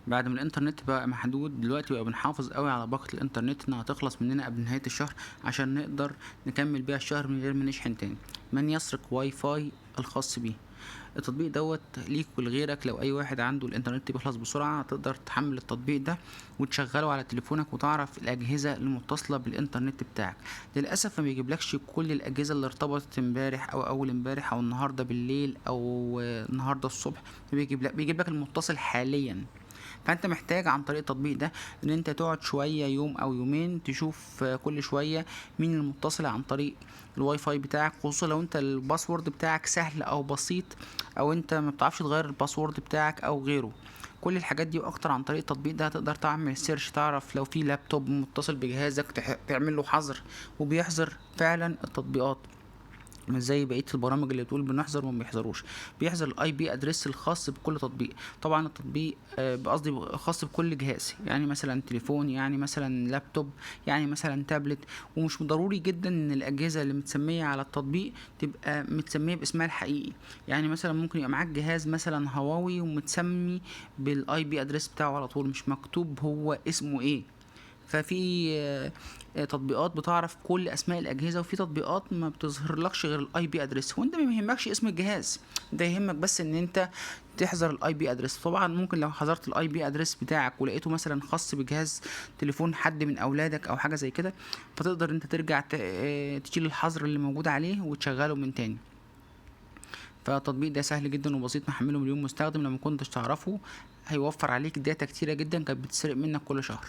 بعد ما الانترنت بقى محدود دلوقتي بقى بنحافظ قوي على باقة الانترنت انها تخلص مننا قبل نهاية الشهر عشان نقدر نكمل بيها الشهر من غير ما نشحن تاني. من يسرق واي فاي الخاص بيه. التطبيق دوت ليك ولغيرك. لو اي واحد عنده الانترنت بيخلص بسرعة تقدر تحمل التطبيق ده وتشغله على تليفونك وتعرف الاجهزة المتصلة بالانترنت بتاعك. للاسف ما بيجيبلكش كل الاجهزة اللي ارتبطت امبارح او اول امبارح او النهاردة بالليل او النهاردة الصبح. بيجيب لك المتصل حاليا. فانت محتاج عن طريق التطبيق ده ان انت تقعد شوية يوم او يومين تشوف كل شوية مين المتصل عن طريق الواي فاي بتاعك، خصوصا لو انت الباسورد بتاعك سهل او بسيط او انت ما بتعرفش تغير الباسورد بتاعك او غيره. كل الحاجات دي واكتر عن طريق التطبيق ده هتقدر تعمل سيرش، تعرف لو في لابتوب متصل بجهازك تعمل له حظر، وبيحظر فعلا التطبيقات. مش زي بقيه البرامج اللي بتقول بنحذر وما بيحذروش. بيحذر الاي بي ادريس الخاص بكل تطبيق. طبعا التطبيق بقصدي خاص بكل جهاز، يعني مثلا تليفون، يعني مثلا لابتوب، يعني مثلا تابلت. ومش ضروري جدا ان الاجهزه اللي متسميه على التطبيق تبقى متسميه باسمها الحقيقي. يعني مثلا ممكن يبقى معاك جهاز مثلا هواوي ومتسمي بالاي بي ادريس بتاعه على طول، مش مكتوب هو اسمه ايه. ففي تطبيقات بتعرف كل اسماء الاجهزه، وفي تطبيقات ما بتظهرلكش غير الاي بي ادريس، وانت ما يهمكش اسم الجهاز. ده يهمك بس ان انت تحذر الاي بي ادريس. طبعا ممكن لو حذرت الاي بي ادريس بتاعك ولقيته مثلا خاص بجهاز تليفون حد من اولادك او حاجه زي كده، فتقدر انت ترجع تشيل الحظر اللي موجود عليه وتشغله من تاني. فالتطبيق ده سهل جدا وبسيط، محمله مليون مستخدم. لو ما كنتش تعرفه هيوفر عليك داتا كتيره جدا كانت بتسرق منك كل شهر.